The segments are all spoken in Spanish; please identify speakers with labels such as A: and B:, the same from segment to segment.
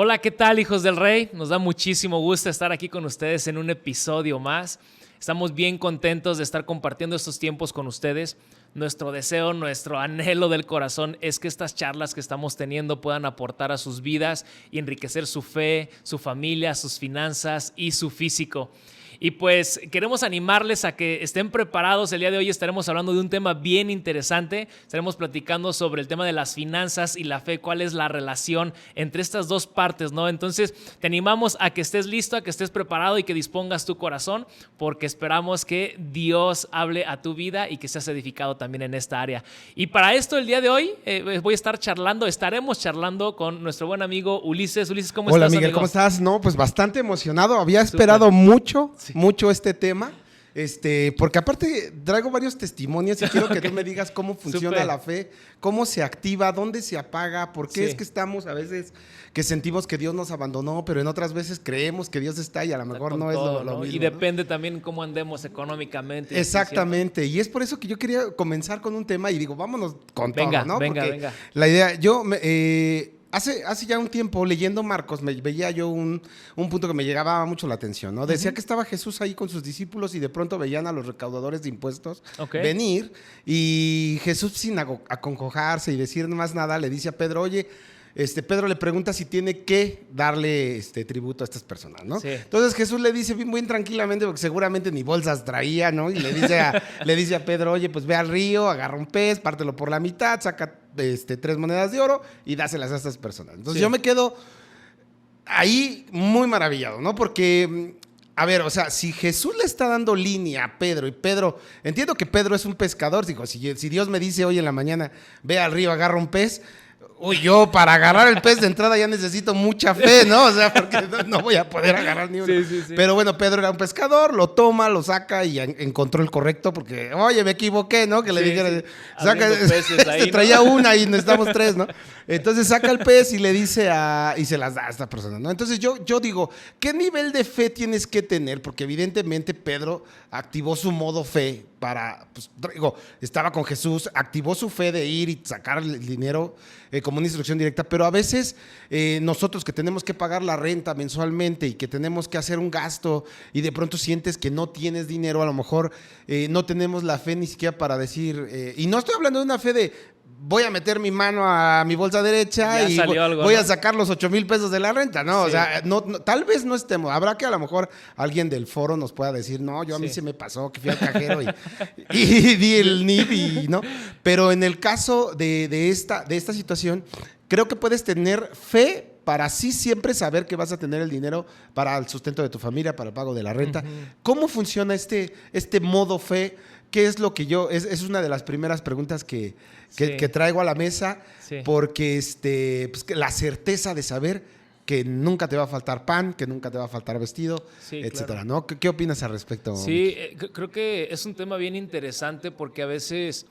A: Hola, ¿qué tal, hijos del Rey? Nos da muchísimo gusto estar aquí con ustedes en un episodio más. Estamos bien contentos de estar compartiendo estos tiempos con ustedes. Nuestro deseo, nuestro anhelo del corazón es que estas charlas que estamos teniendo puedan aportar a sus vidas y enriquecer su fe, su familia, sus finanzas y su físico. Y pues queremos animarles a que estén preparados. El día de hoy estaremos hablando de un tema bien interesante. Estaremos platicando sobre el tema de las finanzas y la fe, cuál es la relación entre estas dos partes, ¿no? Entonces te animamos a que estés listo, a que estés preparado y que dispongas tu corazón, porque esperamos que Dios hable a tu vida y que seas edificado también en esta área. Y para esto el día de hoy estaremos charlando con nuestro buen amigo Ulises. Ulises, ¿cómo
B: Hola,
A: estás,
B: Miguel,
A: amigo?
B: ¿cómo estás? No, pues bastante emocionado. Había
A: Súper.
B: esperado mucho este tema. Porque aparte traigo varios testimonios y quiero que tú me digas cómo funciona
A: Súper.
B: la fe, cómo se activa, dónde se apaga, por qué
A: Sí.
B: es que estamos a veces que sentimos que Dios nos abandonó, pero en otras veces creemos que Dios está y a lo mejor
A: Con
B: no
A: todo,
B: es lo mismo.
A: Y
B: ¿no?
A: depende también cómo andemos económicamente.
B: Exactamente, y es por eso que yo quería comenzar con un tema y digo, vámonos con
A: Venga,
B: todo, ¿no?
A: venga,
B: Porque
A: venga.
B: la idea, hace ya un tiempo leyendo Marcos, veía yo un punto que me llegaba mucho la atención, ¿no? Decía que estaba Jesús ahí con sus discípulos y de pronto veían a los recaudadores de impuestos venir y Jesús sin acongojarse y decir más nada le dice a Pedro, oye, Pedro le pregunta si tiene que darle tributo a estas personas, ¿no?
A: Sí.
B: Entonces Jesús le dice bien tranquilamente, porque seguramente ni bolsas traía, ¿no? Y le dice a Pedro, oye, pues ve al río, agarra un pez, pártelo por la mitad, saca 3 monedas de oro y dáselas a estas personas. Entonces
A: Sí.
B: yo me quedo ahí muy maravillado, ¿no? Porque, a ver, o sea, si Jesús le está dando línea a Pedro y Pedro, entiendo que Pedro es un pescador, digo, si Dios me dice hoy en la mañana, ve al río, agarra un pez. Uy, yo para agarrar el pez de entrada ya necesito mucha fe, ¿no? O sea, porque no voy a poder agarrar ni uno.
A: Sí.
B: Pero bueno, Pedro era un pescador, lo toma, lo saca y encontró el correcto porque, oye, me equivoqué, ¿no? Que le dijera, saca,
A: ahí,
B: traía
A: ¿no?
B: una y necesitamos 3, ¿no? Entonces saca el pez y le dice y se las da a esta persona, ¿no? Entonces yo digo, ¿qué nivel de fe tienes que tener? Porque evidentemente Pedro activó su modo fe para, pues, digo, estaba con Jesús, activó su fe de ir y sacar el dinero como una instrucción directa, pero a veces nosotros que tenemos que pagar la renta mensualmente y que tenemos que hacer un gasto y de pronto sientes que no tienes dinero, a lo mejor no tenemos la fe ni siquiera para decir, y no estoy hablando de una fe de voy a meter mi mano a mi bolsa derecha y voy a sacar los 8,000 pesos de la renta, ¿no? Sí. O sea, no, tal vez no estemos, habrá que a lo mejor alguien del foro nos pueda decir, no, a mí se me pasó que fui al cajero y di el NIP y no, pero en el caso de esta situación, creo que puedes tener fe para así siempre saber que vas a tener el dinero para el sustento de tu familia, para el pago de la renta. ¿Cómo funciona este modo fe? ¿Qué es lo que es una de las primeras preguntas que traigo a la mesa? Sí. Porque pues, la certeza de saber que nunca te va a faltar pan, que nunca te va a faltar vestido, etcétera, claro. ¿No? ¿Qué opinas al respecto?
A: Sí, creo que es un tema bien interesante porque a veces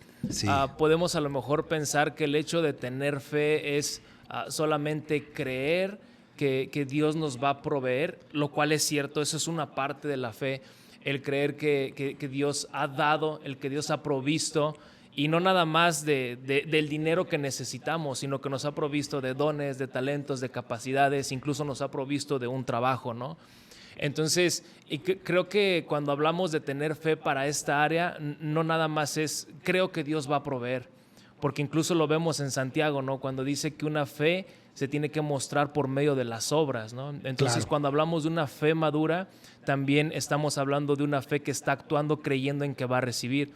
A: podemos a lo mejor pensar que el hecho de tener fe es solamente creer que Dios nos va a proveer, lo cual es cierto, eso es una parte de la fe. El creer que Dios ha dado, el que Dios ha provisto, y no nada más del dinero que necesitamos, sino que nos ha provisto de dones, de talentos, de capacidades, incluso nos ha provisto de un trabajo, ¿no? Entonces, creo que cuando hablamos de tener fe para esta área, no nada más es, creo que Dios va a proveer, porque incluso lo vemos en Santiago, ¿no? Cuando dice que una fe se tiene que mostrar por medio de las obras, ¿no? Entonces, claro, cuando hablamos de una fe madura, también estamos hablando de una fe que está actuando creyendo en que va a recibir.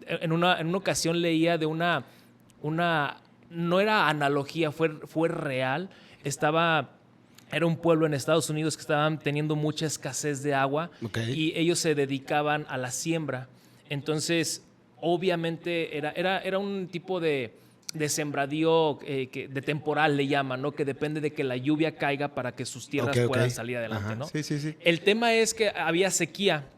A: En una ocasión leía de una no era analogía, fue real. Era un pueblo en Estados Unidos que estaban teniendo mucha escasez de agua y ellos se dedicaban a la siembra. Entonces, obviamente era un tipo de sembradío de temporal, le llaman, ¿no? Que depende de que la lluvia caiga para que sus tierras puedan salir adelante, ¿no?
B: Sí.
A: El tema es que había sequía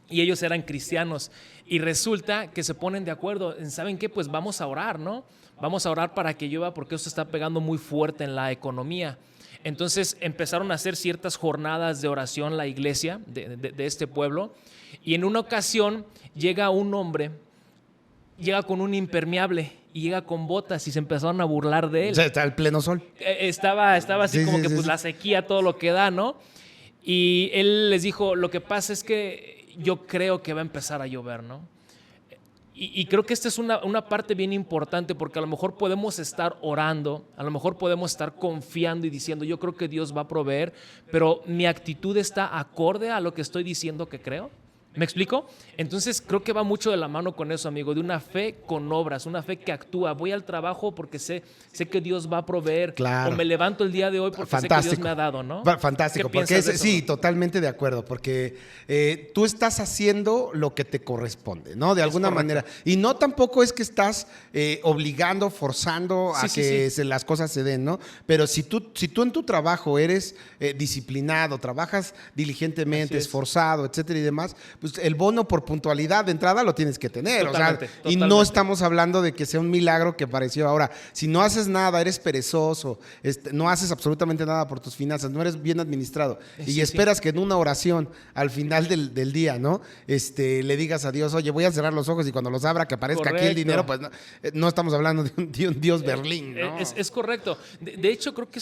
A: y ellos eran cristianos y resulta que se ponen de acuerdo en, ¿saben qué? Pues vamos a orar, ¿no? Vamos a orar para que llueva porque esto está pegando muy fuerte en la economía. Entonces empezaron a hacer ciertas jornadas de oración la iglesia de este pueblo y en una ocasión llega un hombre llega con un impermeable y llega con botas y se empezaron a burlar de él.
B: O sea, está el pleno sol.
A: Estaba así
B: Sí,
A: como
B: sí,
A: que
B: sí,
A: pues
B: sí.
A: la sequía, todo lo que da, ¿no? Y él les dijo, lo que pasa es que yo creo que va a empezar a llover, ¿no? Y creo que esta es una parte bien importante porque a lo mejor podemos estar orando, a lo mejor podemos estar confiando y diciendo, yo creo que Dios va a proveer, pero mi actitud está acorde a lo que estoy diciendo que creo. ¿Me explico? Entonces creo que va mucho de la mano con eso, amigo, de una fe con obras, una fe que actúa. Voy al trabajo porque sé que Dios va a proveer.
B: Claro.
A: O me levanto el día de hoy porque sé que Dios me ha dado, ¿no?
B: Fantástico,
A: ¿Qué
B: porque
A: piensas de eso,
B: sí,
A: no?
B: totalmente de acuerdo, porque tú estás haciendo lo que te corresponde, ¿no? De alguna manera. Y no tampoco es que estás obligando, forzando a que las cosas se den, ¿no? Pero si tú en tu trabajo eres disciplinado, trabajas diligentemente, esforzado, etcétera y demás, pues el bono por puntualidad de entrada lo tienes que tener.
A: Totalmente,
B: o sea,
A: totalmente.
B: Y no estamos hablando de que sea un milagro que apareció ahora. Si no haces nada, eres perezoso, no haces absolutamente nada por tus finanzas, no eres bien administrado y esperas que en una oración al final del día, ¿no? Le digas a Dios, oye, voy a cerrar los ojos y cuando los abra que aparezca aquí el dinero, pues no estamos hablando de un Dios Berlín, ¿no?
A: Es correcto. De hecho, creo que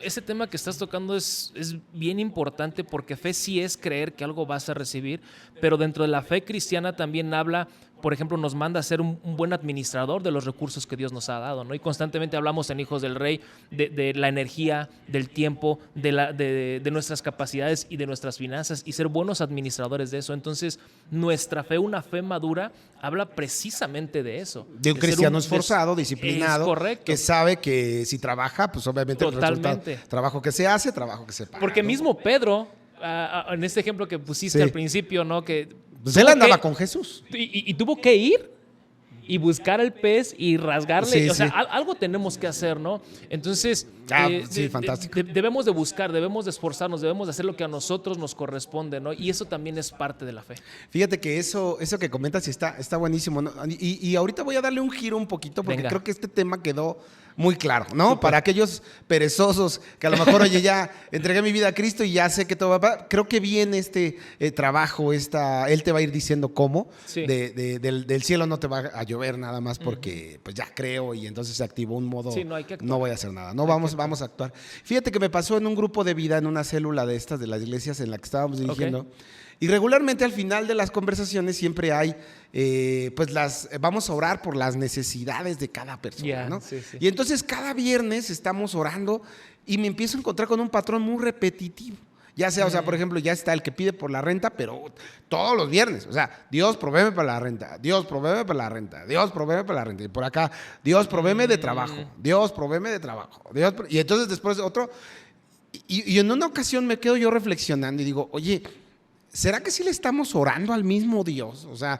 A: ese tema que estás tocando es bien importante porque fe sí es creer que algo vas a recibir, pero dentro de la fe cristiana también habla, por ejemplo, nos manda a ser un buen administrador de los recursos que Dios nos ha dado, ¿no? Y constantemente hablamos en Hijos del Rey de la energía, del tiempo, de nuestras capacidades y de nuestras finanzas y ser buenos administradores de eso. Entonces, nuestra fe, una fe madura, habla precisamente de eso.
B: De un cristiano esforzado, disciplinado,
A: correcto.
B: que sabe que si trabaja, pues obviamente
A: Totalmente.
B: el resultado, trabajo que se hace, trabajo que se paga.
A: Porque
B: ¿no?
A: mismo Pedro, en este ejemplo que pusiste al principio, ¿no? Que
B: pues él andaba con Jesús.
A: Y tuvo que ir y buscar el pez y rasgarle. O sea,
B: Sí.
A: algo tenemos que hacer, ¿no? Entonces,
B: fantástico.
A: Debemos de buscar, debemos de esforzarnos, debemos de hacer lo que a nosotros nos corresponde, ¿no? Y eso también es parte de la fe.
B: Fíjate que eso que comentas está buenísimo, ¿no? Y ahorita voy a darle un giro un poquito porque creo que este tema quedó muy claro, ¿no?
A: Super.
B: Para aquellos perezosos que a lo mejor, oye, ya entregué mi vida a Cristo y ya sé que todo va a pasar. Creo que viene este trabajo, Él te va a ir diciendo cómo.
A: Sí.
B: Del cielo no te va a llover nada más porque pues ya creo y entonces se activó un modo,
A: Sí, no hay que actuar.
B: no voy a hacer nada, no vamos a actuar. Fíjate que me pasó en un grupo de vida, en una célula de estas, de las iglesias en la que estábamos dirigiendo. Okay. Y regularmente al final de las conversaciones siempre hay, vamos a orar por las necesidades de cada persona, ¿no?
A: Sí.
B: Y entonces cada viernes estamos orando y me empiezo a encontrar con un patrón muy repetitivo. Ya sea, o sea, por ejemplo, ya está el que pide por la renta, pero todos los viernes. O sea, Dios, provéeme para la renta. Dios, provéeme para la renta. Dios, provéeme para la renta. Y por acá, Dios, provéeme de trabajo. Dios, provéeme de trabajo. Y entonces después otro. Y en una ocasión me quedo yo reflexionando y digo, oye, ¿será que sí le estamos orando al mismo Dios? O sea,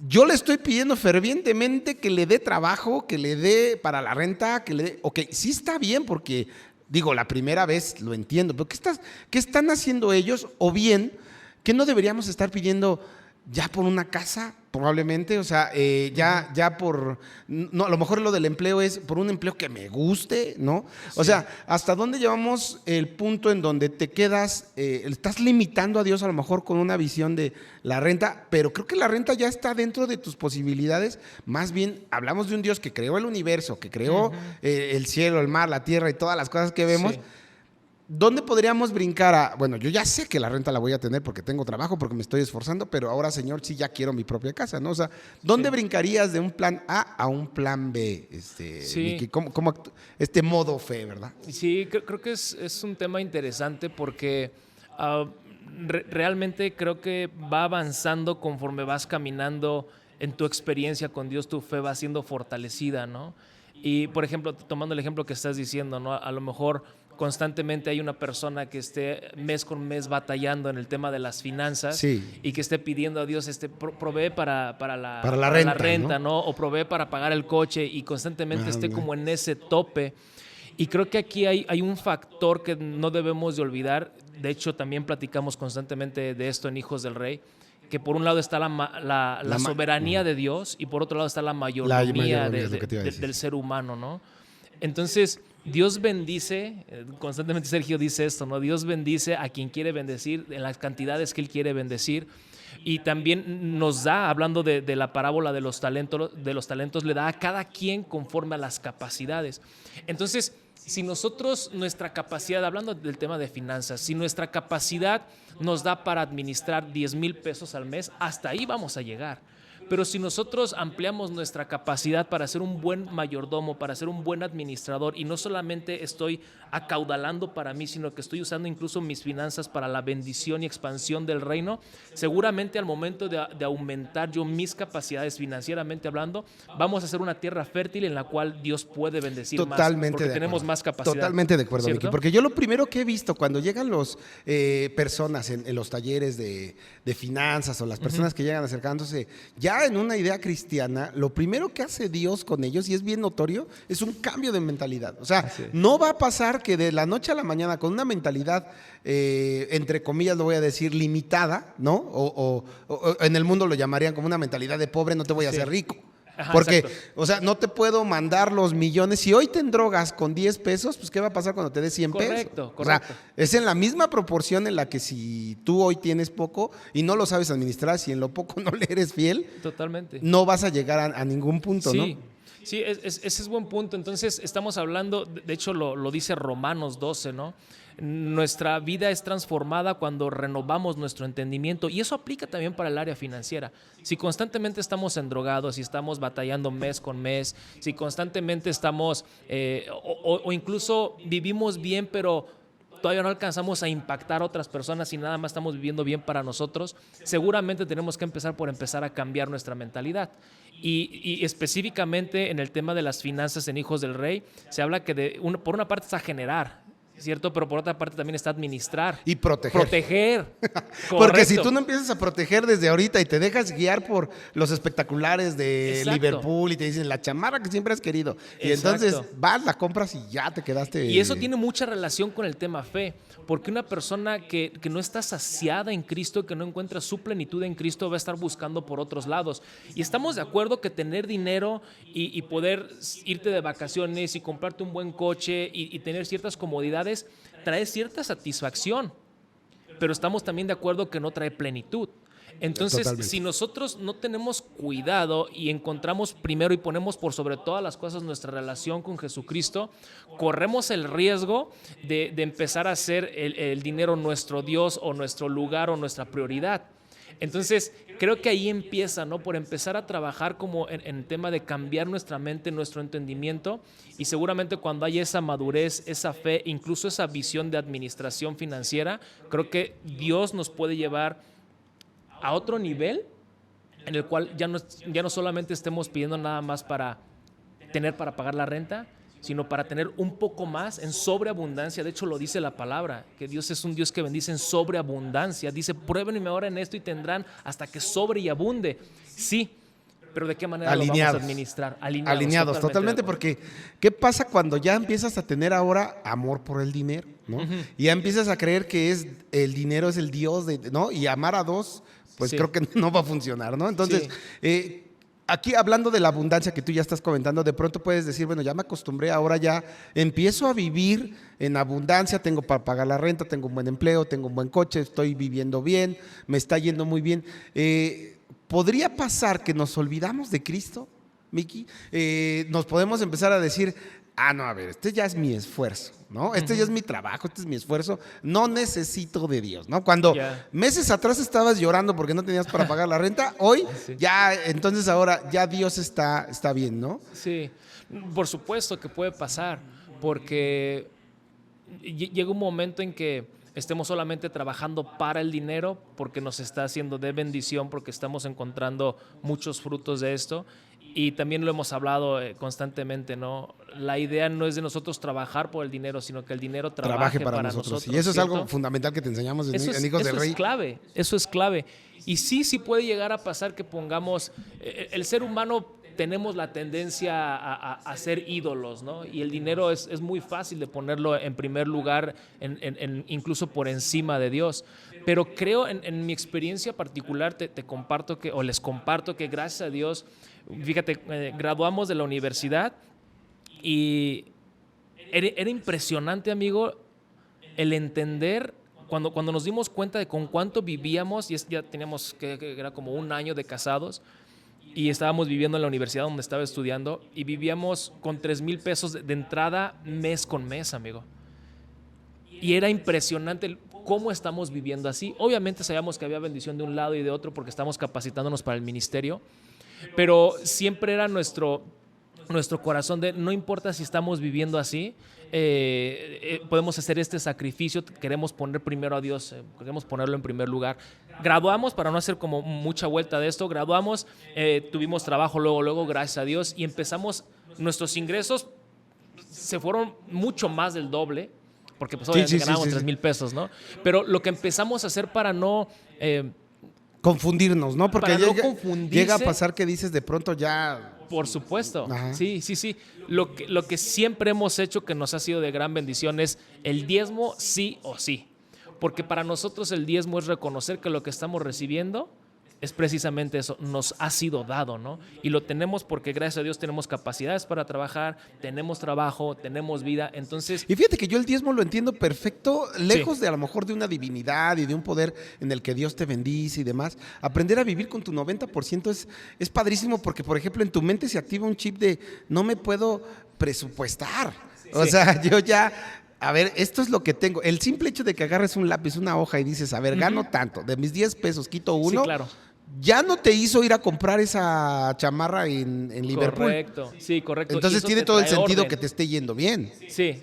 B: yo le estoy pidiendo fervientemente que le dé trabajo, que le dé para la renta, que le dé. Ok, sí está bien porque, digo, la primera vez lo entiendo, pero ¿qué están haciendo ellos? O bien, ¿qué no deberíamos estar pidiendo ya por una casa? Probablemente, o sea, ya por, no, a lo mejor lo del empleo es por un empleo que me guste, ¿no? Sí. O sea, ¿hasta dónde llevamos el punto en donde te quedas, estás limitando a Dios a lo mejor con una visión de la renta, pero creo que la renta ya está dentro de tus posibilidades? Más bien, hablamos de un Dios que creó el universo, que creó el cielo, el mar, la tierra y todas las cosas que vemos. Sí. ¿Dónde podríamos brincar a, bueno, yo ya sé que la renta la voy a tener porque tengo trabajo, porque me estoy esforzando, pero ahora, Señor, sí ya quiero mi propia casa, ¿no? O sea, ¿dónde brincarías de un plan A a un plan B? Miki? ¿Cómo este modo fe, verdad?
A: Sí, creo que es un tema interesante porque realmente creo que va avanzando conforme vas caminando en tu experiencia con Dios, tu fe va siendo fortalecida, ¿no? Y, por ejemplo, tomando el ejemplo que estás diciendo, ¿no? A lo mejor constantemente hay una persona que esté mes con mes batallando en el tema de las finanzas y que esté pidiendo a Dios, provee para la renta, ¿no? O provee para pagar el coche y constantemente esté como en ese tope. Y creo que aquí hay un factor que no debemos de olvidar. De hecho, también platicamos constantemente de esto en Hijos del Rey, que por un lado está la soberanía de Dios y por otro lado está la mayordomía del ser humano, ¿no? Entonces, Dios bendice, constantemente Sergio dice esto, ¿no? Dios bendice a quien quiere bendecir en las cantidades que Él quiere bendecir, Y también nos da, hablando de la parábola de los talentos, le da a cada quien conforme a las capacidades. Entonces, si nosotros, nuestra capacidad, hablando del tema de finanzas, si nuestra capacidad nos da para administrar 10,000 pesos al mes, hasta ahí vamos a llegar. Pero si nosotros ampliamos nuestra capacidad para ser un buen mayordomo, para ser un buen administrador, y no solamente estoy acaudalando para mí, sino que estoy usando incluso mis finanzas para la bendición y expansión del reino, seguramente al momento de aumentar yo mis capacidades financieramente hablando, vamos a ser una tierra fértil en la cual Dios puede bendecir
B: Totalmente
A: más, porque tenemos más capacidad.
B: Totalmente de acuerdo,
A: ¿cierto?
B: Miki, porque yo lo primero que he visto cuando llegan los personas en los talleres de finanzas o las personas que llegan acercándose ya en una idea cristiana, lo primero que hace Dios con ellos, y es bien notorio, es un cambio de mentalidad. O sea, no va a pasar que de la noche a la mañana con una mentalidad, entre comillas lo voy a decir, limitada, ¿no? O en el mundo lo llamarían como una mentalidad de pobre, no te voy a hacer rico.
A: Ajá,
B: porque,
A: exacto.
B: o sea, no te puedo mandar los millones. Si hoy te endrogas con 10 pesos, pues ¿qué va a pasar cuando te des 100 pesos?
A: Correcto.
B: O sea, es en la misma proporción en la que si tú hoy tienes poco y no lo sabes administrar, si en lo poco no le eres fiel,
A: Totalmente.
B: no vas a llegar a ningún punto,
A: Sí.
B: ¿no?
A: Sí, ese es buen punto. Entonces, estamos hablando, de hecho lo dice Romanos 12, ¿no? Nuestra vida es transformada cuando renovamos nuestro entendimiento, y eso aplica también para el área financiera. Si constantemente estamos endrogados, si estamos batallando mes con mes, si constantemente estamos, o incluso vivimos bien, pero todavía no alcanzamos a impactar a otras personas y nada más estamos viviendo bien para nosotros, seguramente tenemos que empezar a cambiar nuestra mentalidad. Y específicamente en el tema de las finanzas en Hijos del Rey, se habla que por una parte está generar, ¿cierto? Pero por otra parte también está administrar.
B: Y proteger. Porque si tú no empiezas a proteger desde ahorita y te dejas guiar por los espectaculares de
A: Exacto.
B: Liverpool y te dicen la chamarra que siempre has querido, y
A: Exacto.
B: entonces vas, la compras y ya te quedaste.
A: Y eso tiene mucha relación con el tema fe, porque una persona que no está saciada en Cristo, que no encuentra su plenitud en Cristo, va a estar buscando por otros lados. Y estamos de acuerdo que tener dinero y poder irte de vacaciones y comprarte un buen coche y tener ciertas comodidades trae cierta satisfacción, pero estamos también de acuerdo que no trae plenitud. Entonces,
B: Totalmente.
A: si nosotros no tenemos cuidado y encontramos primero y ponemos por sobre todas las cosas nuestra relación con Jesucristo, corremos el riesgo de empezar a hacer el dinero nuestro Dios o nuestro lugar o nuestra prioridad. Entonces, creo que ahí empieza, ¿no? Por empezar a trabajar como en tema de cambiar nuestra mente, nuestro entendimiento, y seguramente cuando hay esa madurez, esa fe, incluso esa visión de administración financiera, creo que Dios nos puede llevar a otro nivel en el cual ya no solamente estemos pidiendo nada más para tener para pagar la renta, sino para tener un poco más en sobreabundancia. De hecho, lo dice la palabra, que Dios es un Dios que bendice en sobreabundancia. Dice, pruébenme ahora en esto y tendrán hasta que sobre y abunde. Sí, pero ¿de qué manera lo vamos a administrar?
B: Alineados, totalmente, porque ¿qué pasa cuando ya empiezas a tener ahora amor por el dinero, ¿no? Uh-huh. Y ya empiezas a creer que el dinero es el Dios, ¿no? Y amar a dos, pues sí, creo que no va a funcionar, ¿no? Entonces, sí. Aquí hablando de la abundancia que tú ya estás comentando, de pronto puedes decir, bueno, ya me acostumbré, ahora ya empiezo a vivir en abundancia, tengo para pagar la renta, tengo un buen empleo, tengo un buen coche, estoy viviendo bien, me está yendo muy bien. ¿Podría pasar que nos olvidamos de Cristo, Miki? Nos podemos empezar a decir, no, a ver, este ya es mi esfuerzo, ¿no? Este ya es mi trabajo, este es mi esfuerzo, no necesito de Dios, ¿no? Cuando meses atrás estabas llorando porque no tenías para pagar la renta, hoy ya, entonces ahora ya Dios está bien, ¿no?
A: Sí, por supuesto que puede pasar, porque llega un momento en que estemos solamente trabajando para el dinero porque nos está haciendo de bendición, porque estamos encontrando muchos frutos de esto. Y también lo hemos hablado constantemente, ¿no? La idea no es de nosotros trabajar por el dinero, sino que el dinero trabaje para nosotros.
B: Y eso,
A: ¿cierto?
B: es algo fundamental que te enseñamos en Hijos del Rey.
A: Eso es clave. Y sí puede llegar a pasar que pongamos, el ser humano tenemos la tendencia a ser ídolos, ¿no? Y el dinero es muy fácil de ponerlo en primer lugar, incluso por encima de Dios. Pero creo, en mi experiencia particular, te comparto les comparto que gracias a Dios, fíjate, graduamos de la universidad y era impresionante, amigo, el entender cuando nos dimos cuenta de con cuánto vivíamos, y ya teníamos que era como 1 año de casados, y estábamos viviendo en la universidad donde estaba estudiando, y vivíamos con 3,000 pesos de entrada mes con mes, amigo. Y era impresionante cómo estamos viviendo así. Obviamente sabíamos que había bendición de un lado y de otro porque estamos capacitándonos para el ministerio, pero siempre era nuestro corazón de no importa si estamos viviendo así, podemos hacer este sacrificio, queremos poner primero a Dios, queremos ponerlo en primer lugar. Graduamos, para no hacer como mucha vuelta de esto, graduamos, tuvimos trabajo luego, gracias a Dios, y empezamos, nuestros ingresos se fueron mucho más del doble, porque pues obviamente ganábamos 3,000 pesos, ¿no? Pero lo que empezamos a hacer para no...
B: confundirnos, ¿no? Porque llega a
A: confundirse,
B: pasar que dices de pronto ya...
A: Por supuesto,
B: Ajá.
A: sí. Lo que siempre hemos hecho que nos ha sido de gran bendición es el diezmo sí o sí. Porque para nosotros el diezmo es reconocer que lo que estamos recibiendo es precisamente eso, nos ha sido dado, ¿no? Y lo tenemos porque gracias a Dios tenemos capacidades para trabajar, tenemos trabajo, tenemos vida, entonces...
B: Y fíjate que yo el diezmo lo entiendo perfecto, lejos de a lo mejor de una divinidad y de un poder en el que Dios te bendice y demás. Aprender a vivir con tu 90% es padrísimo porque, por ejemplo, en tu mente se activa un chip de no me puedo presupuestar. O sea, yo ya... A ver, esto es lo que tengo. El simple hecho de que agarres un lápiz, una hoja y dices, a ver, gano tanto, de mis 10 pesos quito uno.
A: Sí, claro.
B: Ya no te hizo ir a comprar esa chamarra en Liverpool.
A: Correcto, sí, correcto.
B: Entonces tiene todo el sentido
A: orden.
B: que te esté yendo bien.
A: Sí,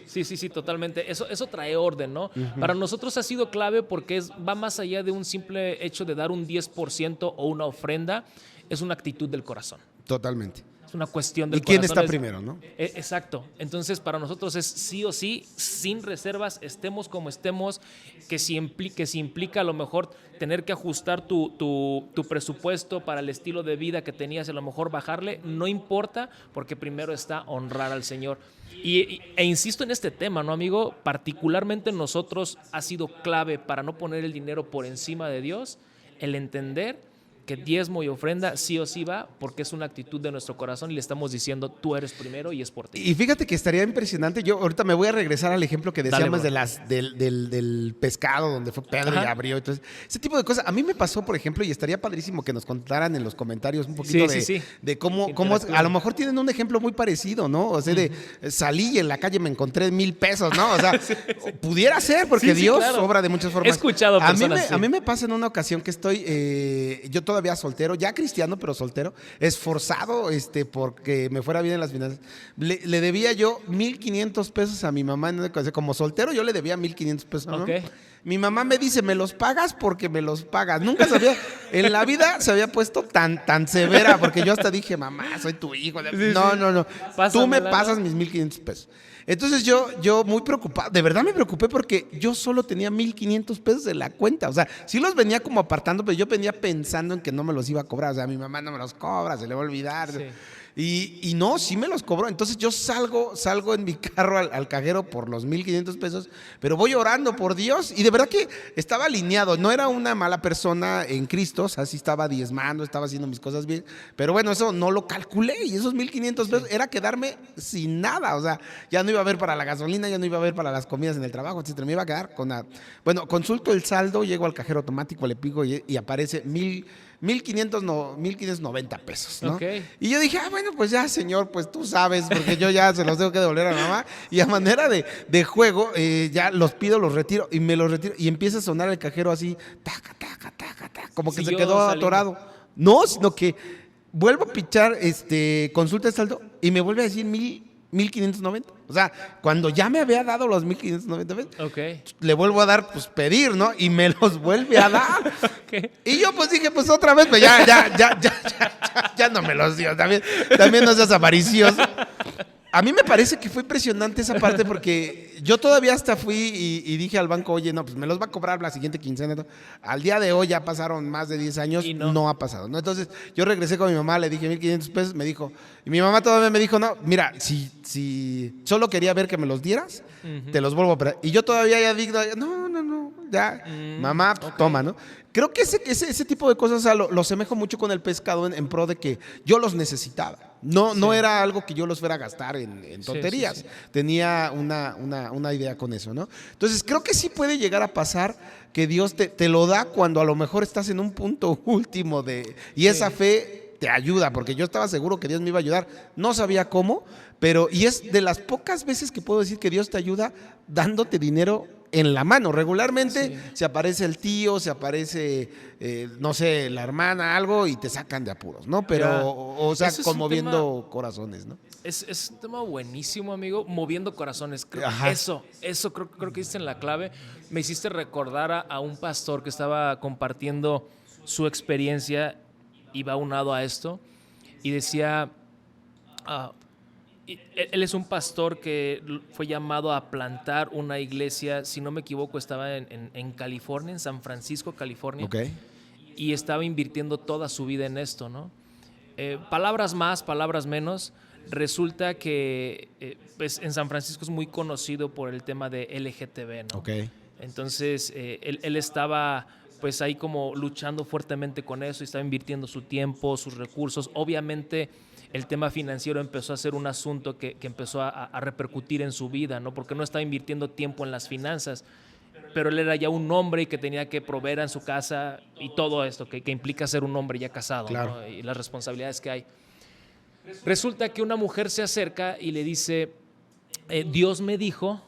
A: totalmente. Eso trae orden, ¿no? Para nosotros ha sido clave porque va más allá de un simple hecho de dar un 10% o una ofrenda, es una actitud del corazón.
B: Totalmente.
A: Es una cuestión del
B: ¿Y quién
A: corazón.
B: está primero, no?
A: Exacto. Entonces, para nosotros es sí o sí, sin reservas, estemos como estemos, que si implica a lo mejor tener que ajustar tu presupuesto para el estilo de vida que tenías, a lo mejor bajarle, no importa, porque primero está honrar al Señor. E insisto en este tema, ¿no, amigo? Particularmente nosotros ha sido clave para no poner el dinero por encima de Dios, el entender que diezmo y ofrenda sí o sí va porque es una actitud de nuestro corazón y le estamos diciendo tú eres primero y es por ti.
B: Y fíjate que estaría impresionante. Yo ahorita me voy a regresar al ejemplo que decíamos del pescado donde fue Pedro y abrió. Entonces, ese tipo de cosas. A mí me pasó, por ejemplo, y estaría padrísimo que nos contaran en los comentarios un poquito de cómo a lo mejor tienen un ejemplo muy parecido, ¿no? O sea, de salí y en la calle me encontré 1,000 pesos, ¿no? O sea, pudiera ser porque Dios claro. obra de muchas formas.
A: He escuchado personas
B: a mí me pasa en una ocasión que estoy, yo todavía soltero, ya cristiano, pero soltero, esforzado porque me fuera bien en las finanzas. Le debía yo 1,500 pesos a mi mamá. Como soltero yo le debía 1,500 pesos a mi mamá. Mi mamá me dice, me los pagas porque me los pagas. Nunca en la vida se había puesto tan severa, porque yo hasta dije, mamá, soy tu hijo. No. Tú me pasas mis 1,500 pesos. Entonces yo muy preocupado, de verdad me preocupé porque yo solo tenía 1,500 pesos en la cuenta. O sea, sí los venía como apartando, pero yo venía pensando en que no me los iba a cobrar. O sea, mi mamá no me los cobra, se le va a olvidar. Sí. Y no, sí me los cobró. Entonces yo salgo en mi carro al cajero por los 1,500 pesos, pero voy orando por Dios. Y de verdad que estaba alineado. No era una mala persona en Cristo, o sea, sí estaba diezmando, estaba haciendo mis cosas bien. Pero bueno, eso no lo calculé. Y esos 1,500 pesos era quedarme sin nada. O sea, ya no iba a haber para la gasolina, ya no iba a haber para las comidas en el trabajo, etcétera. Me iba a quedar con nada. Bueno, consulto el saldo, llego al cajero automático, le pico y aparece 1,590 pesos, ¿no?
A: Okay.
B: Y yo dije, bueno, pues ya, señor, pues tú sabes, porque yo ya se los tengo que devolver a mi mamá. Y a manera de juego, ya los pido, los retiro y me los retiro. Y empieza a sonar el cajero así, taca, como que se quedó atorado. No, sino que vuelvo a pichar, consulta el saldo y me vuelve a decir 1,590. O sea, cuando ya me había dado los 1,590 pesos, le vuelvo a dar, pues pedir, ¿no? Y me los vuelve a dar. Y yo pues dije, pues otra vez, pues ya no me los dio. También no seas avaricioso. A mí me parece que fue impresionante esa parte porque yo todavía hasta fui y dije al banco, oye, no, pues me los va a cobrar la siguiente quincena. Al día de hoy ya pasaron más de 10 años, y no ha pasado, ¿no? Entonces yo regresé con mi mamá, le dije 1,500 pesos, me dijo, y mi mamá todavía me dijo, no, mira, si solo quería ver que me los dieras, te los vuelvo a operar. Y yo todavía ya digo, no, ya, mamá, toma, ¿no? Creo que ese tipo de cosas, o sea, lo asemejo mucho con el pescado en pro de que yo los necesitaba. No era algo que yo los fuera a gastar en tonterías.
A: Sí.
B: Tenía una idea con eso, ¿no? Entonces, creo que sí puede llegar a pasar que Dios te lo da cuando a lo mejor estás en un punto último y esa fe te ayuda, porque yo estaba seguro que Dios me iba a ayudar. No sabía cómo, y es de las pocas veces que puedo decir que Dios te ayuda dándote dinero en la mano. Regularmente se aparece el tío, se aparece, no sé, la hermana, algo, y te sacan de apuros, ¿no? Pero, o sea, conmoviendo corazones, ¿no?
A: Es un tema buenísimo, amigo, moviendo corazones. Eso creo que hiciste en la clave. Me hiciste recordar a un pastor que estaba compartiendo su experiencia, iba aunado a esto, y decía... él es un pastor que fue llamado a plantar una iglesia, si no me equivoco, estaba en California, en San Francisco, California.
B: Okay.
A: Y estaba invirtiendo toda su vida en esto, ¿no? Palabras más, palabras menos. Resulta que pues en San Francisco es muy conocido por el tema de LGTB, ¿no?
B: Okay.
A: Entonces, él estaba pues ahí como luchando fuertemente con eso y estaba invirtiendo su tiempo, sus recursos. Obviamente, el tema financiero empezó a ser un asunto que empezó a repercutir en su vida, ¿no? Porque no estaba invirtiendo tiempo en las finanzas, pero él era ya un hombre y que tenía que proveer en su casa y todo esto que implica ser un hombre ya casado,
B: claro,
A: ¿no? Y las responsabilidades que hay. Resulta que una mujer se acerca y le dice, Dios me dijo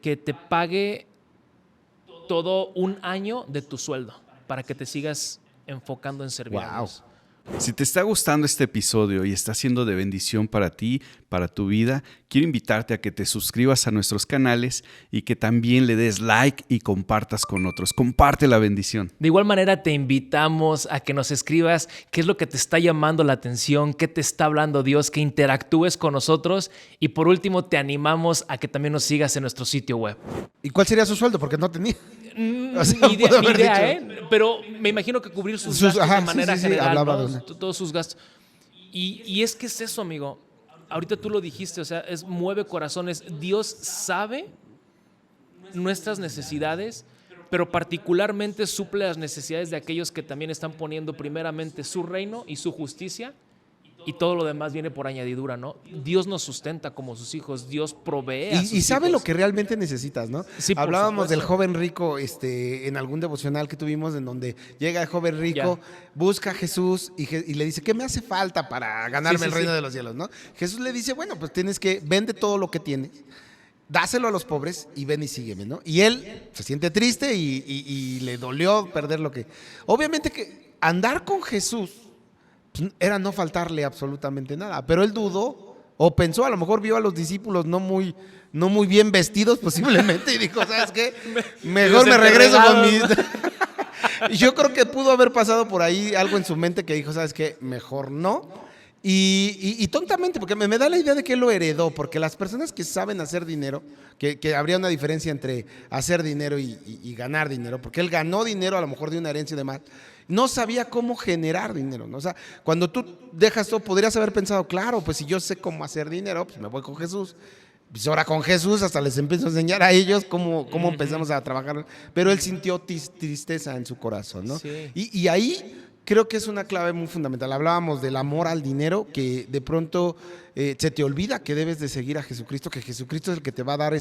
A: que te pague todo un año de tu sueldo para que te sigas enfocando en servir a Dios.
C: Si te está gustando este episodio y está siendo de bendición para ti, para tu vida, quiero invitarte a que te suscribas a nuestros canales y que también le des like y compartas con otros. Comparte la bendición.
A: De igual manera te invitamos a que nos escribas qué es lo que te está llamando la atención, qué te está hablando Dios, que interactúes con nosotros y por último te animamos a que también nos sigas en nuestro sitio web.
B: ¿Y cuál sería su sueldo? Porque no tenía.
A: O sea, ni idea, pero me imagino que cubrir sus gastos de manera general, ¿no? Todos sus gastos. Y es que es eso, amigo. Ahorita tú lo dijiste, o sea, mueve corazones. Dios sabe nuestras necesidades, pero particularmente suple las necesidades de aquellos que también están poniendo primeramente su reino y su justicia, y todo lo demás viene por añadidura, ¿no? Dios nos sustenta como sus hijos, Dios provee a sus
B: y sabe
A: hijos.
B: lo que realmente necesitas, ¿no?
A: Sí,
B: hablábamos del joven rico en algún devocional que tuvimos, en donde llega el joven rico, busca a Jesús y le dice, ¿qué me hace falta para ganarme el reino de los cielos, ¿no? Jesús le dice, bueno, pues tienes que, vende todo lo que tienes, dáselo a los pobres y ven y sígueme, ¿no? Y él se siente triste y le dolió perder lo que... Obviamente que andar con Jesús era no faltarle absolutamente nada, pero él dudó o pensó, a lo mejor vio a los discípulos no muy bien vestidos posiblemente y dijo, ¿sabes qué? Mejor me regreso con mis... Y yo creo que pudo haber pasado por ahí algo en su mente que dijo, ¿sabes qué? Mejor no. Y tontamente, porque me da la idea de que él lo heredó, porque las personas que saben hacer dinero, que habría una diferencia entre hacer dinero y ganar dinero, porque él ganó dinero a lo mejor de una herencia y demás, no sabía cómo generar dinero, ¿no? O sea, cuando tú dejas todo, podrías haber pensado, claro, pues si yo sé cómo hacer dinero, pues me voy con Jesús. Pues ahora con Jesús hasta les empiezo a enseñar a ellos cómo empezamos a trabajar. Pero él sintió tristeza en su corazón, ¿no?
A: Sí.
B: Y ahí creo que es una clave muy fundamental. Hablábamos del amor al dinero, que de pronto se te olvida que debes de seguir a Jesucristo, que Jesucristo es el que te va a dar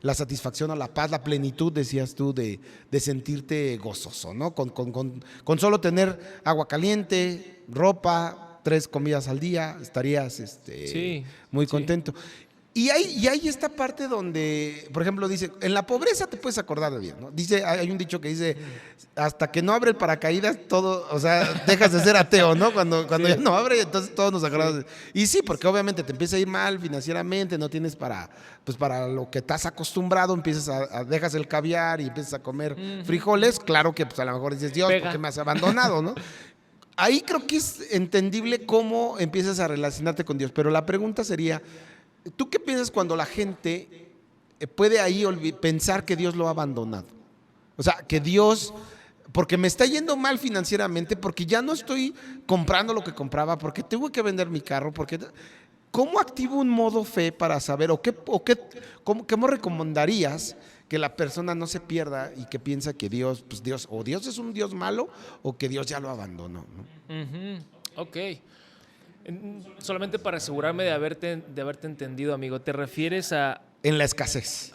B: la satisfacción o la paz, la plenitud, decías tú, de sentirte gozoso, ¿no? Con solo tener agua caliente, ropa, 3 comidas al día, estarías muy contento. Y hay esta parte donde, por ejemplo, dice, en la pobreza te puedes acordar de Dios, ¿no? Dice, hay un dicho que dice, hasta que no abre el paracaídas, todo, o sea, dejas de ser ateo, ¿no? Cuando ya no abre, entonces todos nos acordamos. Y sí, porque obviamente te empieza a ir mal financieramente, no tienes para lo que estás acostumbrado, dejas el caviar y empiezas a comer frijoles, claro que pues a lo mejor dices, Dios, ¿por qué me has abandonado, no? Ahí creo que es entendible cómo empiezas a relacionarte con Dios, pero la pregunta sería, ¿tú qué piensas cuando la gente puede ahí pensar que Dios lo ha abandonado? O sea, que Dios, porque me está yendo mal financieramente, porque ya no estoy comprando lo que compraba, porque tengo que vender mi carro, ¿cómo activo un modo fe para saber, cómo recomendarías que la persona no se pierda y que piensa que Dios es un Dios malo o que Dios ya lo abandonó, ¿no?
A: Ok. Solamente para asegurarme de haberte entendido, amigo, ¿te refieres a
B: En la escasez.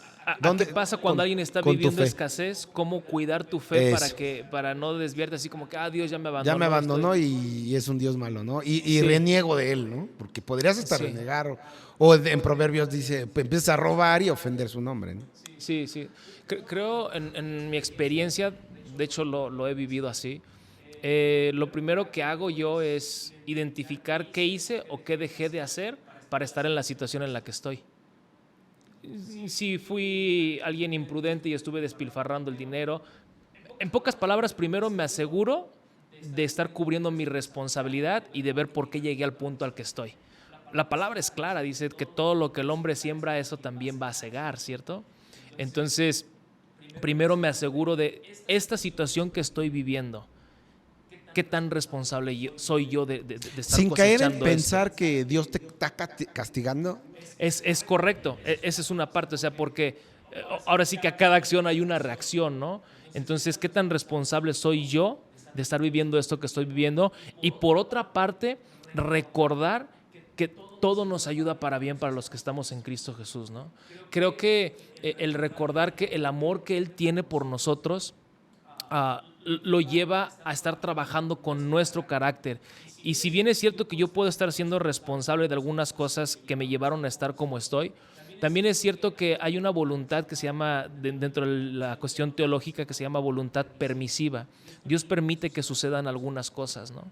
A: qué pasa cuando alguien está
B: con tu
A: viviendo
B: fe?
A: escasez? ¿Cómo cuidar tu fe
B: Eso.
A: para no desviarte así como que, Dios ya me abandonó?
B: Ya me abandonó
A: estoy-".
B: y es un Dios malo, ¿no? Y
A: Sí.
B: reniego de él, ¿no? Porque podrías hasta
A: Sí.
B: renegar. O en Proverbios dice, empiezas a robar y ofender su nombre, ¿no?
A: Sí, sí. Creo en mi experiencia, de hecho lo he vivido así. Lo primero que hago yo es identificar qué hice o qué dejé de hacer para estar en la situación en la que estoy. Si fui alguien imprudente y estuve despilfarrando el dinero, en pocas palabras, primero me aseguro de estar cubriendo mi responsabilidad y de ver por qué llegué al punto al que estoy. La palabra es clara, dice que todo lo que el hombre siembra, eso también va a segar, ¿cierto? Entonces, primero me aseguro de esta situación que estoy viviendo. ¿Qué tan responsable soy yo de estar
B: Sin caer en
A: cosechando
B: pensar
A: esto?
B: que Dios te está castigando.
A: Es correcto, esa es una parte, o sea, porque ahora sí que a cada acción hay una reacción, ¿no? Entonces, ¿qué tan responsable soy yo de estar viviendo esto que estoy viviendo? Y por otra parte, recordar que todo nos ayuda para bien para los que estamos en Cristo Jesús, ¿no? Creo que el recordar que el amor que Él tiene por nosotros lo lleva a estar trabajando con nuestro carácter. Y si bien es cierto que yo puedo estar siendo responsable de algunas cosas que me llevaron a estar como estoy, también es cierto que hay una voluntad que se llama, dentro de la cuestión teológica, que se llama voluntad permisiva. Dios permite que sucedan algunas cosas, ¿no?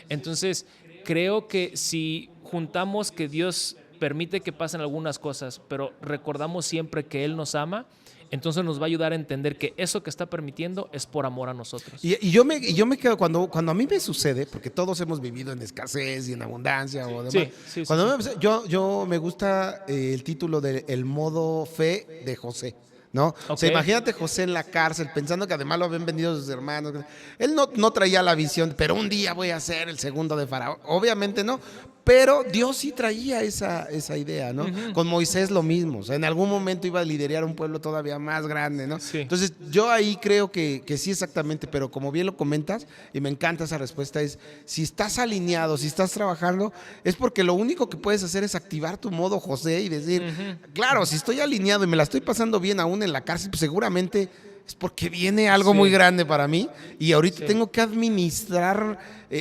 A: Entonces, creo que si juntamos que Dios permite que pasen algunas cosas, pero recordamos siempre que Él nos ama, entonces nos va a ayudar a entender que eso que está permitiendo es por amor a nosotros.
B: Y yo me quedo, cuando a mí me sucede, porque todos hemos vivido en escasez y en abundancia o demás.
A: Sí,
B: Cuando yo me gusta el título de El modo fe de José, ¿no?
A: Okay.
B: O sea, imagínate José en la cárcel pensando que además lo habían vendido sus hermanos. Él no traía la visión, pero un día voy a ser el segundo de Faraón. Obviamente no. Pero Dios sí traía esa idea, ¿no? Uh-huh. Con Moisés lo mismo. O sea, en algún momento iba a liderar un pueblo todavía más grande, ¿no?
A: Sí.
B: Entonces, yo ahí creo que sí exactamente, pero como bien lo comentas, y me encanta esa respuesta, es si estás alineado, si estás trabajando, es porque lo único que puedes hacer es activar tu modo José y decir, claro, si estoy alineado y me la estoy pasando bien aún en la cárcel, pues seguramente es porque viene algo muy grande para mí y ahorita tengo que administrar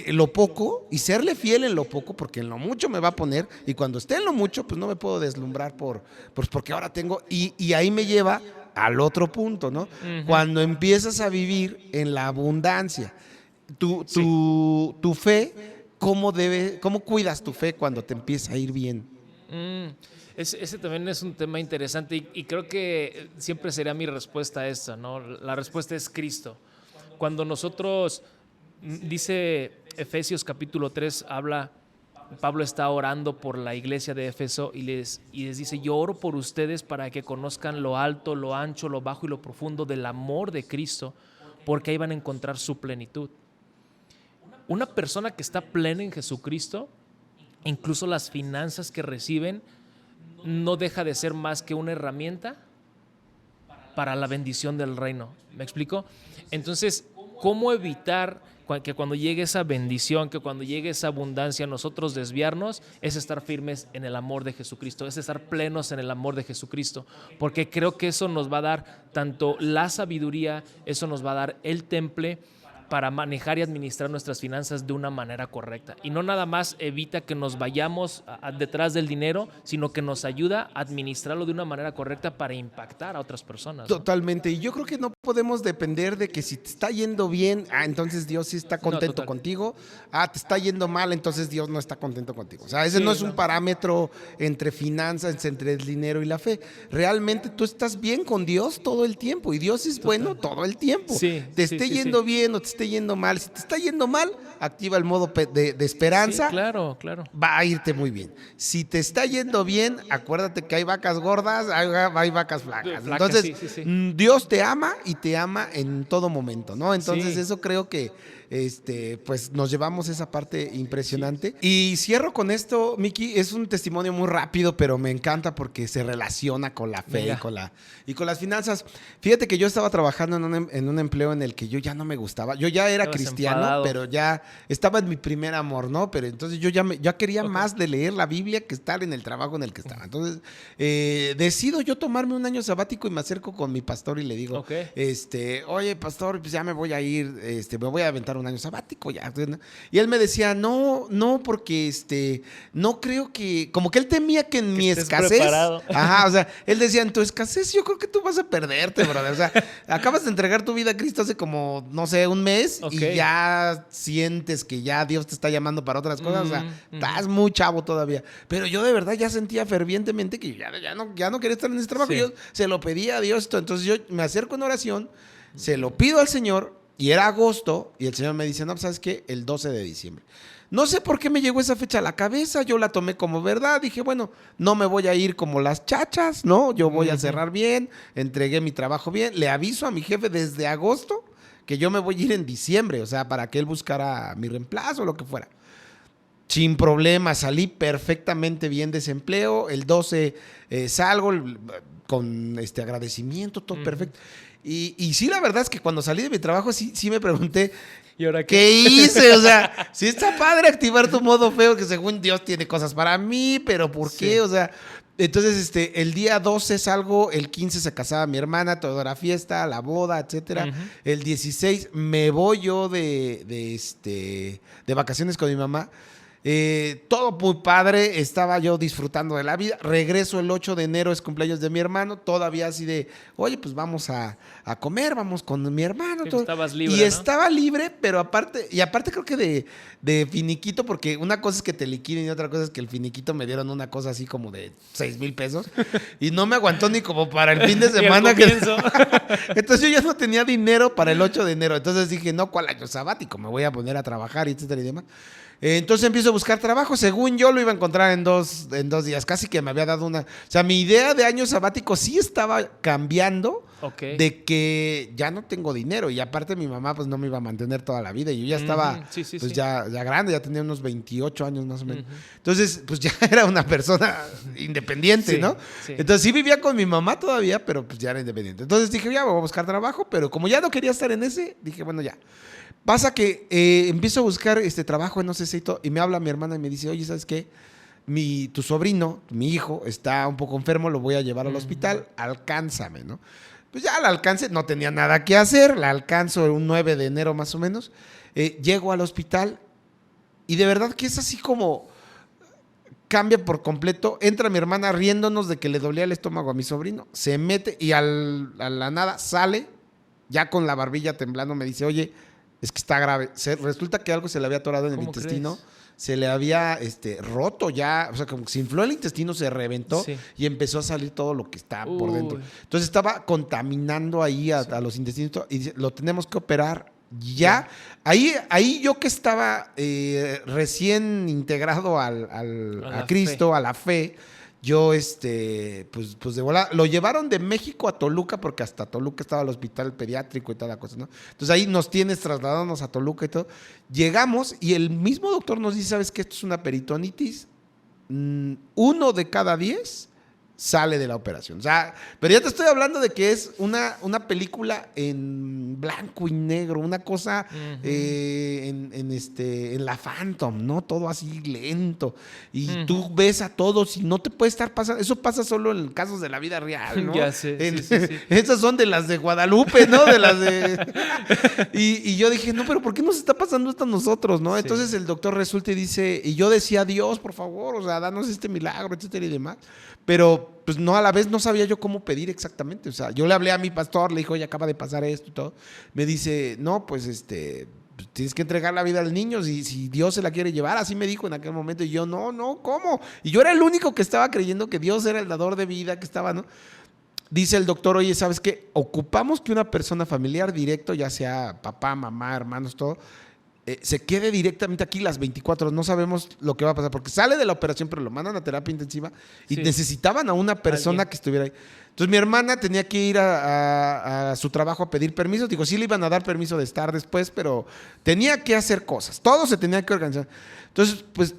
B: lo poco y serle fiel en lo poco porque en lo mucho me va a poner y cuando esté en lo mucho pues no me puedo deslumbrar porque ahora tengo y ahí me lleva al otro punto, ¿no? Cuando empiezas a vivir en la abundancia, tu fe, ¿cómo cuidas tu fe cuando te empieza a ir bien?
A: Ese también es un tema interesante y creo que siempre sería mi respuesta a esto, ¿no? La respuesta es Cristo. Cuando nosotros, dice Efesios capítulo 3, Pablo está orando por la iglesia de Éfeso y les dice, yo oro por ustedes para que conozcan lo alto, lo ancho, lo bajo y lo profundo del amor de Cristo, porque ahí van a encontrar su plenitud. Una persona que está plena en Jesucristo, incluso las finanzas que reciben, no deja de ser más que una herramienta para la bendición del reino. ¿Me explico? Entonces, ¿cómo evitar que cuando llegue esa bendición, que cuando llegue esa abundancia, nosotros desviarnos? Es estar firmes en el amor de Jesucristo, es estar plenos en el amor de Jesucristo, porque creo que eso nos va a dar tanto la sabiduría, eso nos va a dar el temple para manejar y administrar nuestras finanzas de una manera correcta. Y no nada más evita que nos vayamos detrás del dinero, sino que nos ayuda a administrarlo de una manera correcta para impactar a otras personas, ¿no?
B: Totalmente. Y yo creo que no podemos depender de que si te está yendo bien, entonces Dios sí está contento contigo. Te está yendo mal, entonces Dios no está contento contigo. O sea, ese no es un parámetro entre finanzas, entre el dinero y la fe. Realmente tú estás bien con Dios todo el tiempo y Dios es bueno todo el tiempo. Te esté yendo bien o te esté yendo mal. Si te está yendo mal, activa el modo de esperanza.
A: Sí, claro.
B: Va a irte muy bien. Si te está yendo bien, acuérdate que hay vacas gordas, hay vacas flacas. Entonces, Dios te ama y te ama en todo momento, ¿no? Entonces, eso creo que pues nos llevamos esa parte impresionante. Y cierro con esto, Miki, es un testimonio muy rápido, pero me encanta porque se relaciona con la fe y con las finanzas. Fíjate que yo estaba trabajando en un empleo en el que yo ya no me gustaba. yo ya era
A: Estabas
B: cristiano,
A: enfadado.
B: pero ya estaba en mi primer amor, ¿no? Pero entonces yo ya quería más de leer la Biblia que estar en el trabajo en el que estaba. Entonces decido yo tomarme un año sabático y me acerco con mi pastor y le digo, oye, pastor, pues ya me voy a ir, me voy a aventar un año sabático ya. Y él me decía, no, porque no creo que, como que él temía que en mi escasez, ajá, o sea, él decía, en tu escasez yo creo que tú vas a perderte, brother. O sea, acabas de entregar tu vida a Cristo hace como, no sé, un mes y ya sientes que ya Dios te está llamando para otras cosas. O sea, estás muy chavo todavía. Pero yo de verdad ya sentía fervientemente que ya no quería estar en ese trabajo. Sí. Yo se lo pedía a Dios. Entonces yo me acerco en oración, se lo pido al Señor y era agosto y el Señor me dice, no, ¿sabes qué? El 12 de diciembre. No sé por qué me llegó esa fecha a la cabeza, yo la tomé como verdad, dije, bueno, no me voy a ir como las chachas, ¿no? Yo voy a cerrar bien, entregué mi trabajo bien, le aviso a mi jefe desde agosto que yo me voy a ir en diciembre, o sea, para que él buscara mi reemplazo o lo que fuera. Sin problema, salí perfectamente bien de ese empleo, el 12 salgo con agradecimiento, todo perfecto. Y sí, la verdad es que cuando salí de mi trabajo sí me pregunté,
A: ¿y ahora
B: qué hice? O sea, sí está padre activar tu modo feo, que según Dios tiene cosas para mí, pero ¿por qué? O sea, entonces el día 12 salgo, el 15 se casaba mi hermana, toda era fiesta, la boda, etcétera. El 16 me voy yo de vacaciones con mi mamá. Todo muy padre, estaba yo disfrutando de la vida. Regreso el 8 de enero, es cumpleaños de mi hermano, todavía así de, oye, pues vamos a comer, vamos con mi hermano.
A: Sí, estabas libre,
B: y
A: ¿no?
B: estaba libre, pero aparte creo que de finiquito, porque una cosa es que te liquiden y otra cosa es que el finiquito me dieron una cosa así como de 6,000 pesos y no me aguantó ni como para el fin de semana. Entonces yo ya no tenía dinero para el 8 de enero, entonces dije, no, ¿cuál año sabático? Me voy a poner a trabajar, etcétera y demás. Entonces empiezo a buscar trabajo. Según yo lo iba a encontrar en dos días. Casi que me había dado una... O sea, mi idea de año sabático sí estaba cambiando de que ya no tengo dinero. Y aparte mi mamá pues no me iba a mantener toda la vida. Y yo ya estaba ya grande, ya tenía unos 28 años más o menos. Entonces pues ya era una persona independiente, ¿no? Sí. Entonces sí vivía con mi mamá todavía, pero pues ya era independiente. Entonces dije, ya voy a buscar trabajo. Pero como ya no quería estar en ese, dije, bueno, ya. Pasa que empiezo a buscar trabajo en no sé si todo, y me habla mi hermana y me dice, oye, ¿sabes qué? Tu sobrino, mi hijo, está un poco enfermo, lo voy a llevar al hospital, alcánzame, ¿no? Pues ya la alcancé, no tenía nada que hacer, la alcanzo un 9 de enero más o menos, llego al hospital y de verdad que es así como cambia por completo, entra mi hermana riéndonos de que le dolía el estómago a mi sobrino, se mete y a la nada sale, ya con la barbilla temblando, me dice, oye, es que está grave. Resulta que algo se le había atorado en el intestino. ¿Crees? Se le había roto ya. O sea, como que se infló el intestino, se reventó y empezó a salir todo lo que está por dentro. Entonces estaba contaminando ahí a los intestinos y dice, lo tenemos que operar ya. Ahí yo que estaba recién integrado a Cristo, a la fe, yo pues de volada, lo llevaron de México a Toluca, porque hasta Toluca estaba el hospital pediátrico y toda la cosa, ¿no? Entonces ahí nos tienes trasladándonos a Toluca y todo. Llegamos y el mismo doctor nos dice, ¿sabes qué? Esto es una peritonitis. 1 de cada 10 sale de la operación. O sea, pero ya te estoy hablando de que es una película en blanco y negro, una cosa en la Phantom, ¿no? Todo así lento. Y tú ves a todos y no te puede estar pasando. Eso pasa solo en casos de la vida real, ¿no?
A: Ya sé.
B: Esas son de las de Guadalupe, ¿no? De las de... y yo dije, no, pero ¿por qué nos está pasando esto a nosotros, no? Entonces el doctor resulta y dice, y yo decía, Dios, por favor, o sea, danos este milagro, etcétera y demás. Pero pues no, a la vez no sabía yo cómo pedir exactamente. O sea, yo le hablé a mi pastor, le dije, oye, acaba de pasar esto y todo. Me dice, no, pues tienes que entregar la vida al niño si Dios se la quiere llevar. Así me dijo en aquel momento. Y yo, no, ¿cómo? Y yo era el único que estaba creyendo que Dios era el dador de vida, que estaba, ¿no? Dice el doctor, oye, ¿sabes qué? Ocupamos que una persona familiar directo, ya sea papá, mamá, hermanos, todo, se quede directamente aquí las 24 horas. No sabemos lo que va a pasar, porque sale de la operación, pero lo mandan a terapia intensiva y necesitaban a una persona que estuviera ahí. Entonces mi hermana tenía que ir a su trabajo a pedir permiso. Digo, sí le iban a dar permiso de estar después, pero tenía que hacer cosas. Todo se tenía que organizar. Entonces, pues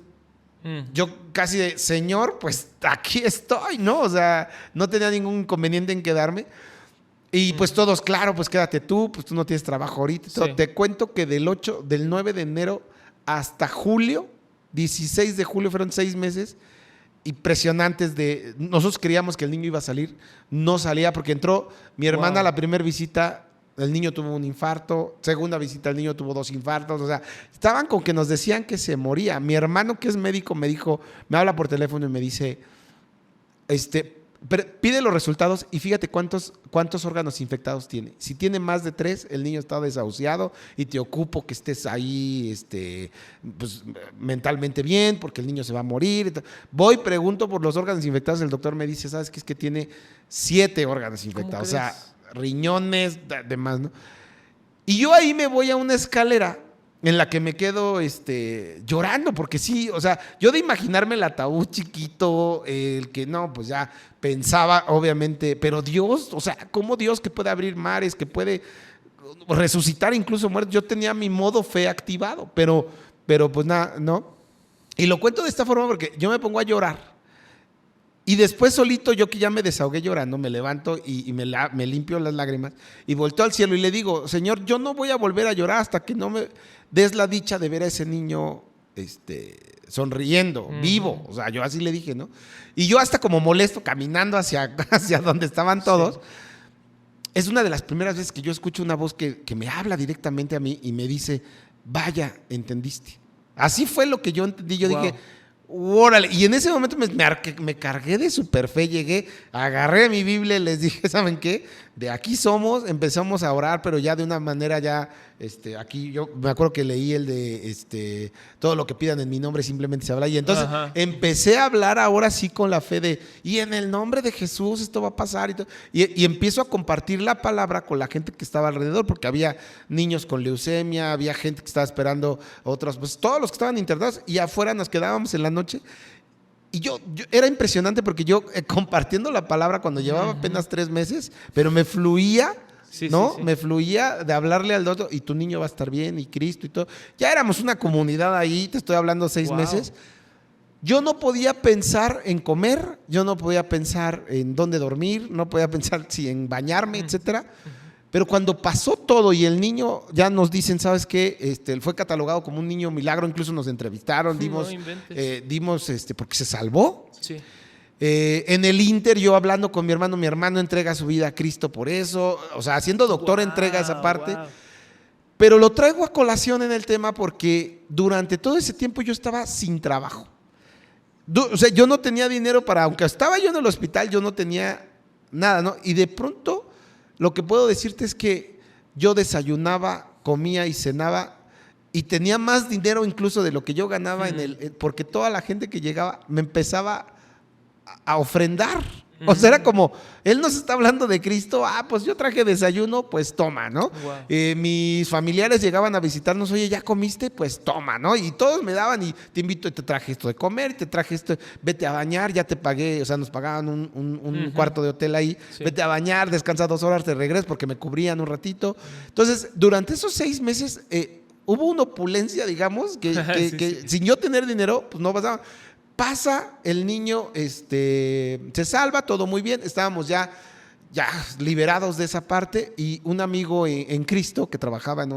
B: yo casi de, Señor, pues aquí estoy, ¿no? O sea, no tenía ningún inconveniente en quedarme. Y pues todos, claro, pues quédate tú, pues tú no tienes trabajo ahorita.
A: Sí.
B: Te cuento que del 9 de enero hasta julio, 16 de julio, fueron 6 meses impresionantes nosotros creíamos que el niño iba a salir, no salía porque entró mi hermana a la primera visita, el niño tuvo un infarto, segunda visita el niño tuvo 2 infartos, o sea, estaban con que nos decían que se moría. Mi hermano, que es médico, me habla por teléfono y me dice, pide los resultados y fíjate cuántos órganos infectados tiene. Si tiene más de 3, el niño está desahuciado y te ocupo que estés ahí pues, mentalmente bien porque el niño se va a morir. Voy, pregunto por los órganos infectados, el doctor me dice, ¿sabes qué? Es que tiene 7 órganos infectados, o sea, riñones, demás, ¿no? Y yo ahí me voy a una escalera en la que me quedo llorando, porque sí, o sea, yo de imaginarme el ataúd chiquito, el que no, pues ya pensaba, obviamente, pero Dios, o sea, ¿cómo Dios que puede abrir mares, que puede resucitar incluso muertos? Yo tenía mi modo fe activado, pero pues nada, ¿no? Y lo cuento de esta forma porque yo me pongo a llorar. Y después solito, yo que ya me desahogué llorando, me levanto y me limpio las lágrimas y volteo al cielo y le digo, Señor, yo no voy a volver a llorar hasta que no me des la dicha de ver a ese niño sonriendo, vivo. O sea, yo así le dije, ¿no? Y yo hasta como molesto, caminando hacia donde estaban todos. Sí. Es una de las primeras veces que yo escucho una voz que me habla directamente a mí y me dice, vaya, entendiste. Así fue lo que yo entendí. Yo dije, órale. Y en ese momento me cargué de super fe, llegué, agarré mi Biblia y les dije, ¿saben qué? De aquí somos, empezamos a orar, pero ya de una manera ya, aquí yo me acuerdo que leí el de, todo lo que pidan en mi nombre simplemente se habla. Y entonces empecé a hablar ahora sí con la fe de, y en el nombre de Jesús esto va a pasar. Y empiezo a compartir la palabra con la gente que estaba alrededor, porque había niños con leucemia, había gente que estaba esperando otros, pues todos los que estaban internados, y afuera nos quedábamos en la noche. Y yo era impresionante porque yo compartiendo la palabra cuando llevaba apenas 3 meses, pero me fluía, ¿no? Sí. Me fluía de hablarle al otro y tu niño va a estar bien y Cristo y todo. Ya éramos una comunidad ahí, te estoy hablando 6 meses. Yo no podía pensar en comer, yo no podía pensar en dónde dormir, no podía pensar si en bañarme, etcétera. Pero cuando pasó todo y el niño, ya nos dicen, ¿sabes qué? Él fue catalogado como un niño milagro, incluso nos entrevistaron, dimos porque se salvó. Sí. En el Inter, yo hablando con mi hermano entrega su vida a Cristo por eso, o sea, siendo doctor entrega esa parte. Pero lo traigo a colación en el tema porque durante todo ese tiempo yo estaba sin trabajo. O sea, yo no tenía dinero aunque estaba yo en el hospital, yo no tenía nada, ¿no? Y de pronto, lo que puedo decirte es que yo desayunaba, comía y cenaba y tenía más dinero incluso de lo que yo ganaba porque toda la gente que llegaba me empezaba a ofrendar. O sea, era como, él nos está hablando de Cristo, pues yo traje desayuno, pues toma, ¿no? Wow. Mis familiares llegaban a visitarnos, oye, ¿ya comiste? Pues toma, ¿no? Y todos me daban y te invito, te traje esto de comer, te traje esto, vete a bañar, ya te pagué, o sea, nos pagaban un cuarto de hotel ahí, vete a bañar, descansa 2 horas, te regresas porque me cubrían un ratito. Entonces, durante esos 6 meses hubo una opulencia, digamos, que sin yo tener dinero, pues no pasaba. Pasa, el niño se salva, todo muy bien, estábamos ya liberados de esa parte y un amigo en Cristo que trabajaba en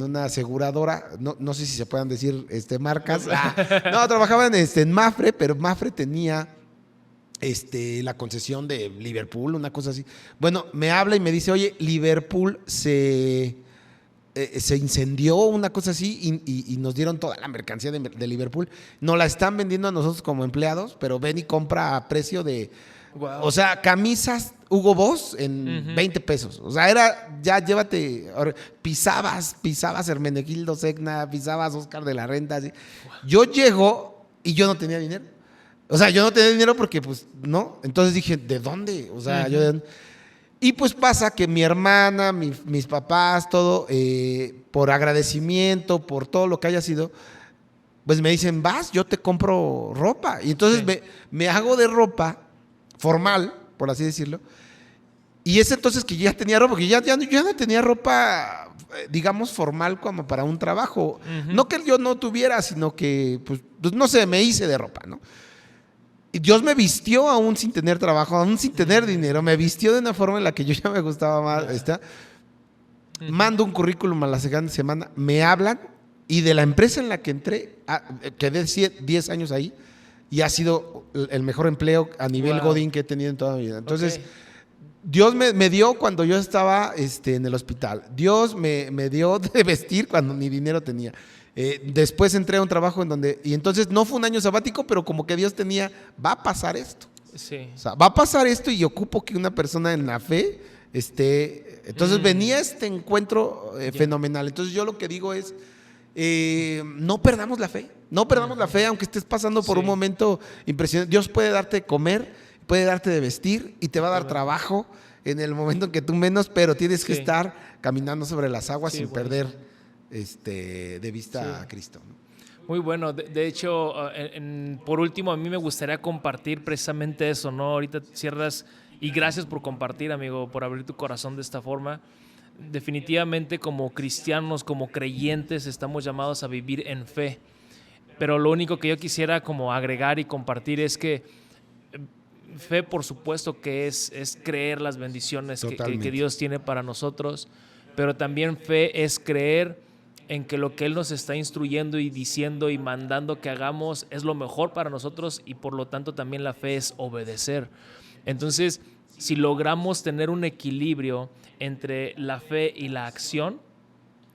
B: una aseguradora, no sé si se puedan decir marcas, trabajaba en Mapfre, pero Mapfre tenía la concesión de Liverpool, una cosa así. Bueno, me habla y me dice, oye, Liverpool se incendió, una cosa así, y nos dieron toda la mercancía de Liverpool. Nos la están vendiendo a nosotros como empleados, pero ven y compra a precio de... Wow. O sea, camisas Hugo Boss en 20 pesos. O sea, era, ya llévate, pisabas Hermenegildo Segna, pisabas Oscar de la Renta. Así. Wow. Yo llego y yo no tenía dinero. O sea, yo no tenía dinero porque, pues, no. Entonces dije, ¿de dónde? O sea, Y pues pasa que mi hermana, mis papás, todo, por agradecimiento, por todo lo que haya sido, pues me dicen, vas, yo te compro ropa. Y entonces me hago de ropa formal, por así decirlo. Y es entonces que ya tenía ropa, porque ya no tenía ropa, digamos, formal como para un trabajo. No que yo no tuviera, sino que, pues no sé, me hice de ropa, ¿no? Y Dios me vistió aún sin tener trabajo, aún sin tener dinero. Me vistió de una forma en la que yo ya me gustaba más. Mando un currículum a la siguiente semana, me hablan y de la empresa en la que entré, quedé 10 años ahí y ha sido el mejor empleo a nivel Godín que he tenido en toda mi vida. Entonces, Dios me dio cuando yo estaba en el hospital. Dios me dio de vestir cuando ni dinero tenía. Después entré a un trabajo en donde, y entonces no fue un año sabático, pero como que Dios tenía, va a pasar esto.
A: Sí.
B: O sea, va a pasar esto y ocupo que una persona en la fe entonces venía este encuentro fenomenal. Entonces yo lo que digo es, no perdamos la fe. No perdamos la fe, aunque estés pasando por un momento impresionante. Dios puede darte de comer, puede darte de vestir y te va a dar trabajo en el momento en que tú menos, pero tienes que estar caminando sobre las aguas sin perder de vista a Cristo, ¿no?
A: Muy bueno. De hecho, por último, a mí me gustaría compartir precisamente eso, ¿no? Ahorita cierras, y gracias por compartir, amigo, por abrir tu corazón de esta forma. Definitivamente, como cristianos, como creyentes, estamos llamados a vivir en fe. Pero lo único que yo quisiera como agregar y compartir es que fe, por supuesto, que es creer las bendiciones que Dios tiene para nosotros, pero también fe es creer en que lo que Él nos está instruyendo y diciendo y mandando que hagamos es lo mejor para nosotros, y por lo tanto también la fe es obedecer. Entonces, si logramos tener un equilibrio entre la fe y la acción,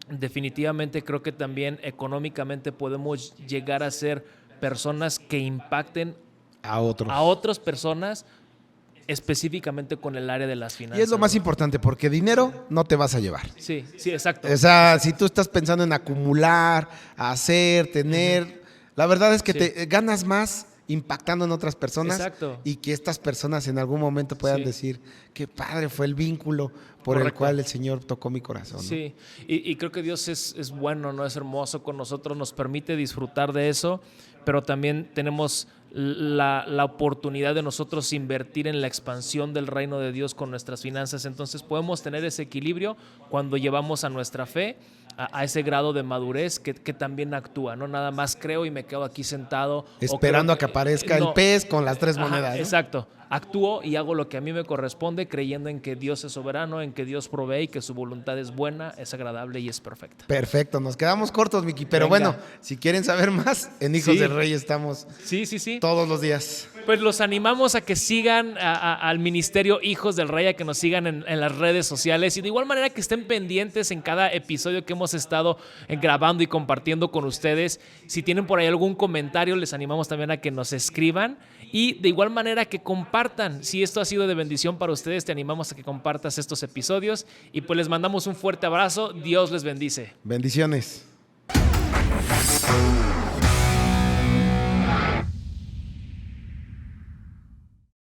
A: definitivamente creo que también económicamente podemos llegar a ser personas que impacten a otras personas, específicamente con el área de las finanzas.
B: Y es lo más importante, porque dinero no te vas a llevar.
A: Sí, exacto.
B: O sea, si tú estás pensando en acumular, hacer, tener, la verdad es que te ganas más impactando en otras personas.
A: Exacto.
B: Y que estas personas en algún momento puedan decir, qué padre fue el vínculo por el cual el Señor tocó mi corazón, ¿no?
A: Sí, y creo que Dios es bueno, ¿no? Es hermoso con nosotros, nos permite disfrutar de eso, pero también tenemos la oportunidad de nosotros invertir en la expansión del reino de Dios con nuestras finanzas. Entonces podemos tener ese equilibrio cuando llevamos a nuestra fe a ese grado de madurez que también actúa, no nada más creo y me quedo aquí sentado
B: esperando a que aparezca el pez con las 3 monedas, ¿no?
A: Exacto, actúo y hago lo que a mí me corresponde, creyendo en que Dios es soberano, en que Dios provee y que su voluntad es buena, es agradable y es perfecta.
B: Perfecto, nos quedamos cortos, Miki, pero bueno, si quieren saber más, en Hijos del Rey estamos todos los días.
A: Pues los animamos a que sigan al ministerio Hijos del Rey, a que nos sigan en las redes sociales, y de igual manera que estén pendientes en cada episodio que hemos estado grabando y compartiendo con ustedes. Si tienen por ahí algún comentario, les animamos también a que nos escriban, y de igual manera que compartan. Si esto ha sido de bendición para ustedes, te animamos a que compartas estos episodios, y pues les mandamos un fuerte abrazo. Dios les bendice.
B: Bendiciones.